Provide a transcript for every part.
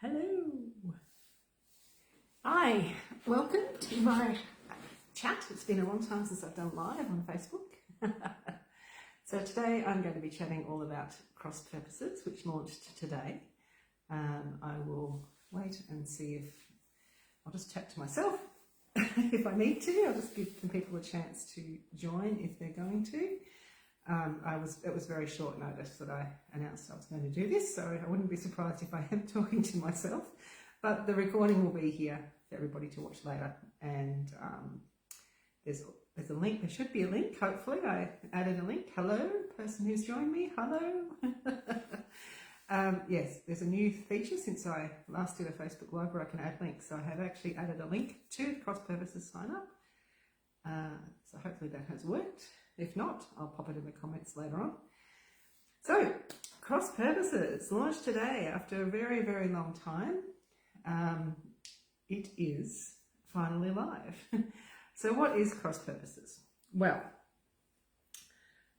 Hello. Hi, welcome to my chat. It's been a long time since I've done live on Facebook. So today I'm going to be chatting all about cross purposes, which launched today. I will wait and see if I'll just chat to myself if I need to. I'll just give some people a chance to join if they're going to. It was very short notice that I announced I was going to do this, so I wouldn't be surprised if I am talking to myself. But the recording will be here for everybody to watch later, and there's a link. There should be a link. Hopefully, I added a link. Hello, person who's joined me. Hello. Yes, there's a new feature since I last did a Facebook Live where I can add links. So I have actually added a link to the cross purposes sign up. So hopefully that has worked. If not, I'll pop it in the comments later on. So, cross purposes launched today after a very, very long time. It is finally live. So what is cross purposes? Well,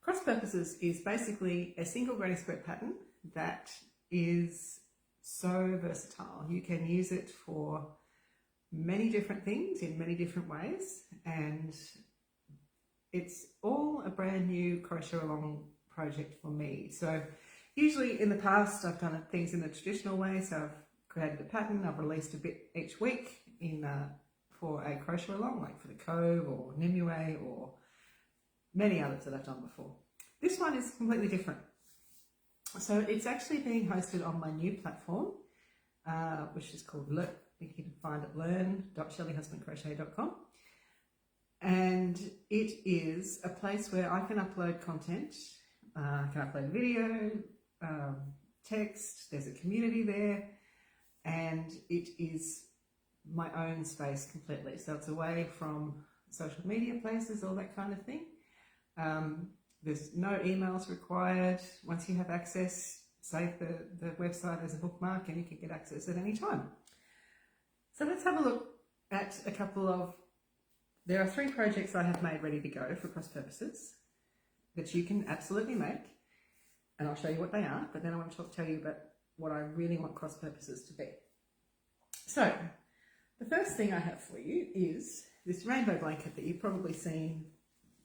cross purposes is basically a single granny square pattern that is so versatile. You can use it for many different things in many different ways, and it's all a brand new crochet along project for me. So usually in the past I've done things in the traditional way, so I've created a pattern, I've released a bit each week for a crochet along, like for the Cove or Nimue or many others that I've done before. This one is completely different. So it's actually being hosted on my new platform, which is called Learn. You can find it learn.shelleyhusbandcrochet.com. And it is a place where I can upload content. I can upload video, text, there's a community there, and it is my own space completely. So it's away from social media places, all that kind of thing. There's no emails required. Once you have access, save the website as a bookmark and you can get access at any time. So let's have a look at a couple of. There are 3 projects I have made ready to go for cross purposes that you can absolutely make, and I'll show you what they are, but then I want to tell you about what I really want cross purposes to be. So, the first thing I have for you is this rainbow blanket that you've probably seen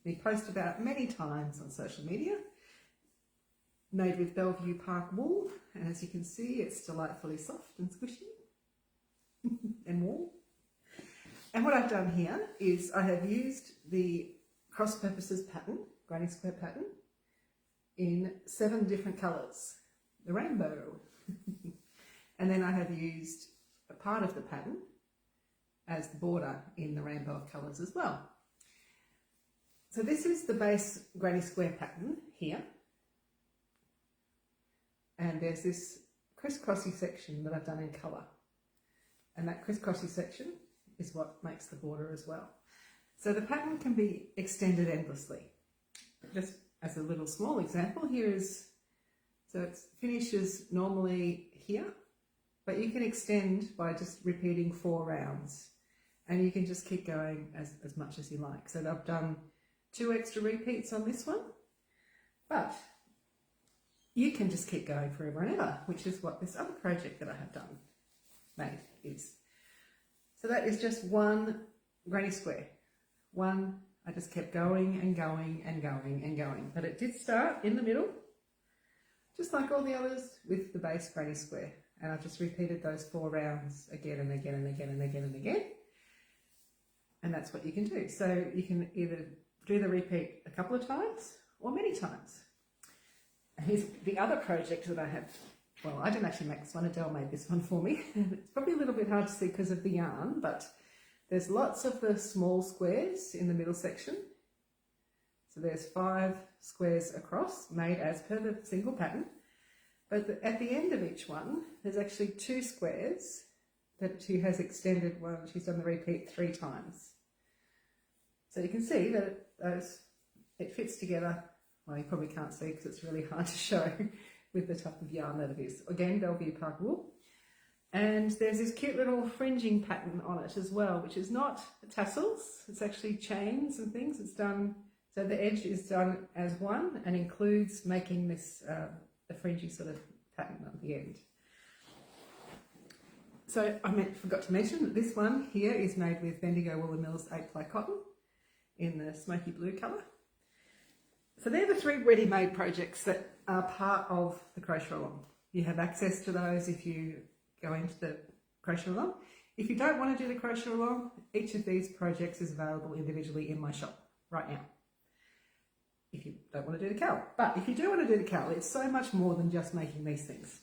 me post about many times on social media, made with Bellevue Park wool, and as you can see it's delightfully soft and squishy and warm. And what I've done here is I have used the cross purposes pattern, granny square pattern, in 7 different colours, the rainbow. And then I have used a part of the pattern as the border in the rainbow of colours as well. So this is the base granny square pattern here. And there's this crisscrossy section that I've done in colour. And that crisscrossy section is what makes the border as well. So the pattern can be extended endlessly. Just as a little small example, here is, so it finishes normally here, but you can extend by just repeating 4 rounds, and you can just keep going as much as you like. So I've done 2 extra repeats on this one, but you can just keep going forever and ever, which is what this other project that I have done made is. So that is just 1 granny square. I just kept going and going and going and going. But it did start in the middle, just like all the others, with the base granny square. And I just repeated those 4 rounds again and again and again and again and again. And that's what you can do. So you can either do the repeat a couple of times or many times. And here's the other project that I have. Well, I didn't actually make this one, Adele made this one for me. It's probably a little bit hard to see because of the yarn, but there's lots of the small squares in the middle section. So there's 5 squares across, made as per the single pattern. But at the end of each one, there's actually 2 squares that she has extended one. She's done the repeat 3 times. So you can see that it fits together. Well, you probably can't see because it's really hard to show with the type of yarn that it is. Again, Bellevue Park wool. And there's this cute little fringing pattern on it as well, which is not tassels, it's actually chains and things. It's done, so the edge is done as one and includes making this a fringy sort of pattern at the end. So forgot to mention that this one here is made with Bendigo Woollen Mills 8-ply cotton in the smoky blue colour. So they're the 3 ready-made projects that are part of the Crochet Along. You have access to those if you go into the Crochet Along. If you don't want to do the Crochet Along, each of these projects is available individually in my shop right now. If you don't want to do the cowl. But if you do want to do the cowl, it's so much more than just making these things.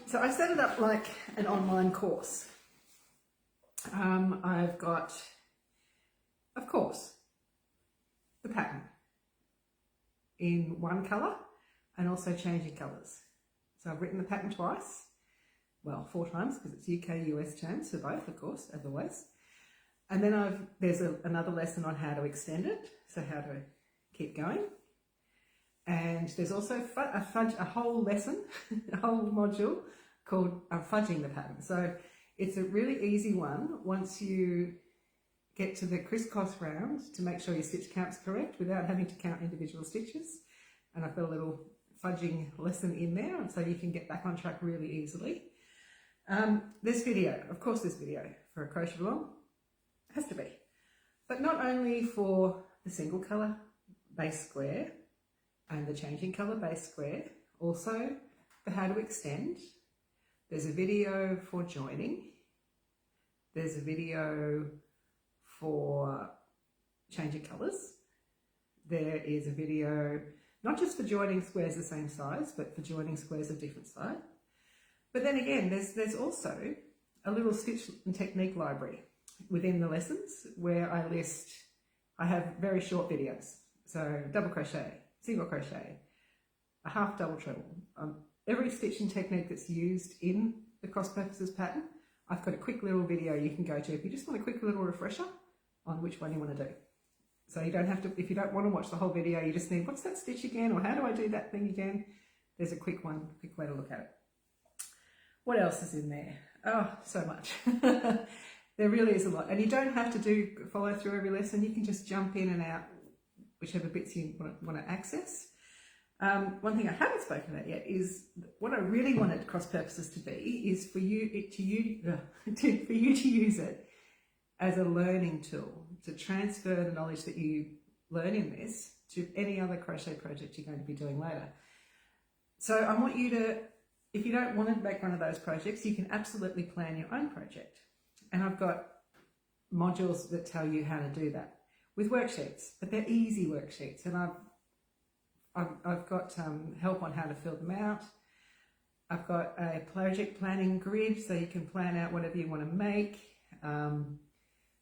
So I set it up like an online course. I've got, of course, the pattern in one colour and also changing colours. So I've written the pattern twice, well 4 times because it's UK, US terms for both, of course, as always. And then there's another lesson on how to extend it, so how to keep going. And there's also a whole lesson, a whole module called fudging the pattern. So it's a really easy one once you get to the crisscross round to make sure your stitch count's correct without having to count individual stitches. And I've got a little fudging lesson in there, and so you can get back on track really easily. This video, of course this video for a Crochet Along has to be, but not only for the single colour base square and the changing colour base square, also for how to extend. There's a video for joining, there's a video for changing colours, there is a video not just for joining squares the same size, but for joining squares of different size. But then again, there's also a little stitch and technique library within the lessons where I have very short videos. So double crochet, single crochet, a half double treble. Every stitch and technique that's used in the cross purposes pattern, I've got a quick little video you can go to if you just want a quick little refresher on which one you want to do. So you don't have to, if you don't want to watch the whole video, you just need, what's that stitch again? Or how do I do that thing again? There's a quick way to look at it. What else is in there? Oh, so much. There really is a lot. And you don't have to follow through every lesson. You can just jump in and out, whichever bits you want to access. One thing I haven't spoken about yet is what I really wanted cross purposes to be is for you to use it as a learning tool to transfer the knowledge that you learn in this to any other crochet project you're going to be doing later. So I want you to, if you don't want to make one of those projects, you can absolutely plan your own project. And I've got modules that tell you how to do that with worksheets, but they're easy worksheets, and I've got help on how to fill them out. I've got a project planning grid so you can plan out whatever you want to make.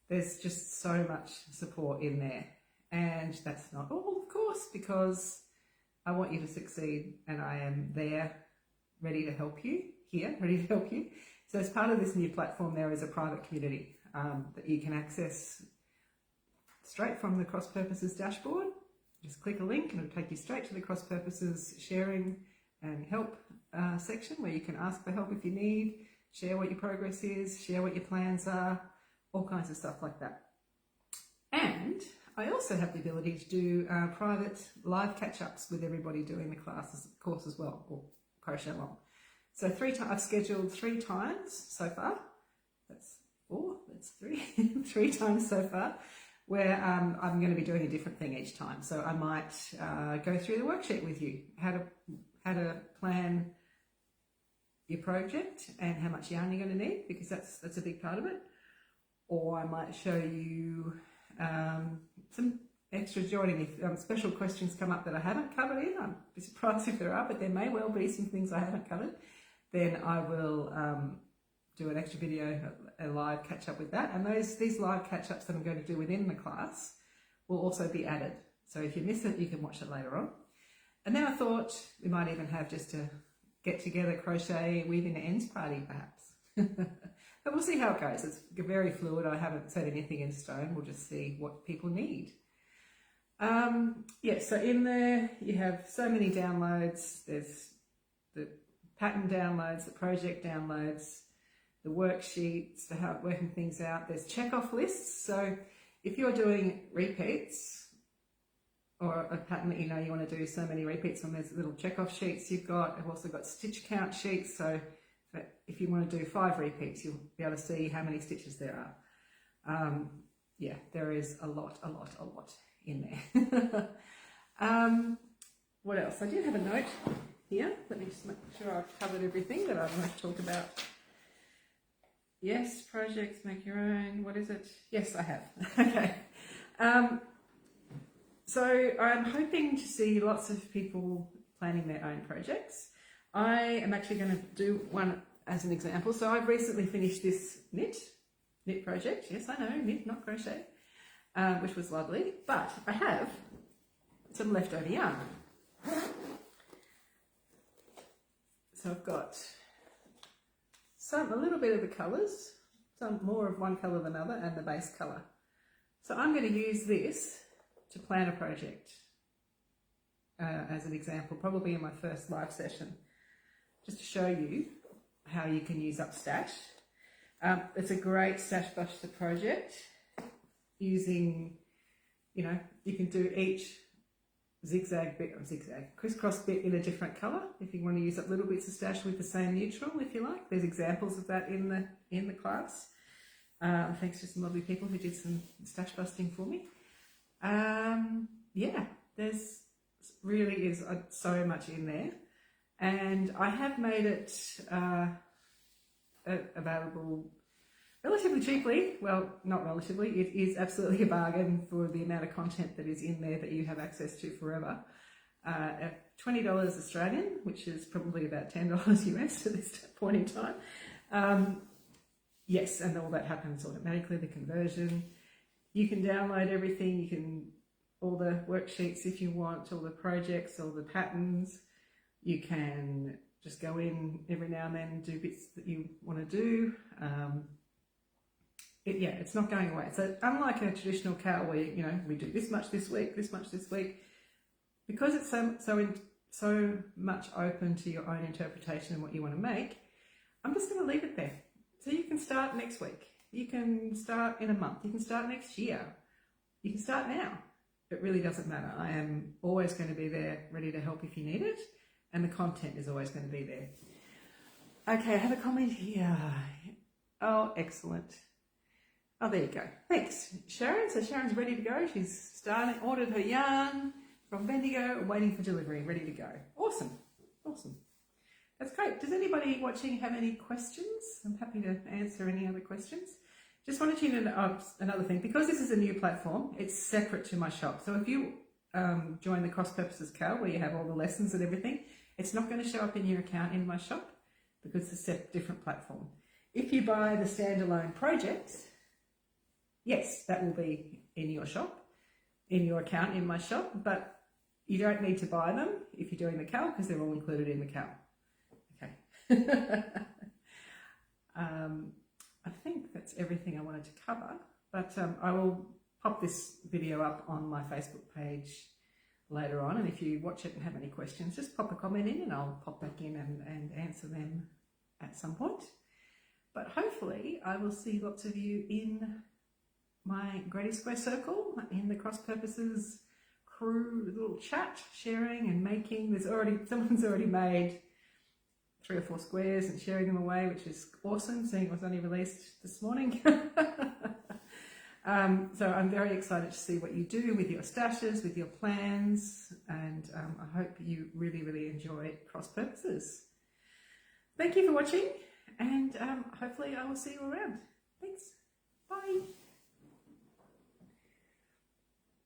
There's just so much support in there, and that's not all, of course, because I want you to succeed, and I am there ready to help you, ready to help you. So as part of this new platform, there is a private community that you can access straight from the Cross Purposes dashboard. Just click a link and it'll take you straight to the Cross Purposes sharing and help section where you can ask for help if you need, share what your progress is, share what your plans are, all kinds of stuff like that. And I also have the ability to do private live catch-ups with everybody doing the course as well, or Crochet Along. So I've scheduled 3 times so far. That's 4, that's 3, 3 times so far, where I'm going to be doing a different thing each time. So I might go through the worksheet with you, how to plan your project and how much yarn you're going to need, because that's a big part of it. Or I might show you some extra joining. If special questions come up that I haven't covered in, I'd be surprised if there are, but there may well be some things I haven't covered. Then I will do an extra video, a live catch up with that. And these live catch ups that I'm going to do within the class will also be added. So if you miss it, you can watch it later on. And then I thought we might even have just a get together crochet weaving the ends party perhaps. But we'll see how it goes. It's very fluid. I haven't set anything in stone. We'll just see what people need. Yeah, so in there you have so many downloads. There's the pattern downloads, the project downloads, the worksheets for how working things out. There's check-off lists. So if you're doing repeats or a pattern that you know you want to do so many repeats on, there's little check-off sheets you've got. I've also got stitch count sheets. So but if you want to do 5 repeats, you'll be able to see how many stitches there are. Yeah, there is a lot in there. What else? I did have a note here. Let me just make sure I've covered everything that I want to talk about. Yes, projects, make your own. What is it? Yes, I have. Okay. So I'm hoping to see lots of people planning their own projects. I am actually going to do one as an example. So I've recently finished this knit project. Yes, I know, knit, not crochet, which was lovely. But I have some leftover yarn. So I've got a little bit of the colours, some more of one colour than another, and the base colour. So I'm going to use this to plan a project as an example, probably in my first live session, just to show you how you can use up stash. It's a great stash buster project using, you can do each crisscross bit in a different colour if you want to use up little bits of stash with the same neutral, if you like. There's examples of that in the class. Thanks to some lovely people who did some stash busting for me. Yeah, there's really is so much in there, and I have made it available relatively cheaply. Well, not relatively, it is absolutely a bargain for the amount of content that is in there that you have access to forever. At $20 Australian, which is probably about $10 US at this point in time. Yes, and all that happens automatically, the conversion. You can download everything, all the worksheets if you want, all the projects, all the patterns. You can just go in every now and then and do bits that you want to do. It's not going away. So unlike a traditional cal where, we do this much this week, because it's so much open to your own interpretation and what you want to make, I'm just going to leave it there. So you can start next week. You can start in a month. You can start next year. You can start now. It really doesn't matter. I am always going to be there, ready to help if you need it. And the content is always going to be there. Okay, I have a comment here. Oh, excellent. Oh, there you go. Thanks, Sharon. So Sharon's ready to go. She's ordered her yarn from Bendigo and waiting for delivery, ready to go. Awesome. That's great. Does anybody watching have any questions? I'm happy to answer any other questions. Just wanted you to know another thing. Because this is a new platform, it's separate to my shop. So if you join the Cross Purposes Cal, where you have all the lessons and everything, it's not going to show up in your account in my shop because it's a different platform. If you buy the standalone projects, yes, that will be in your shop, in your account in my shop, but you don't need to buy them if you're doing the Cal because they're all included in the Cal. Okay. I think that's everything I wanted to cover, but I will pop this video up on my Facebook page later on, and if you watch it and have any questions, just pop a comment in and I'll pop back in and answer them at some point. But hopefully I will see lots of you in my Grady Square Circle, in the Cross Purposes crew little chat, sharing and making. Someone's already made 3 or 4 squares and sharing them away, which is awesome, seeing it was only released this morning. So I'm very excited to see what you do with your stashes, with your plans, and I hope you really enjoy Cross Purposes. Thank you for watching, and hopefully I will see you around. Thanks. Bye.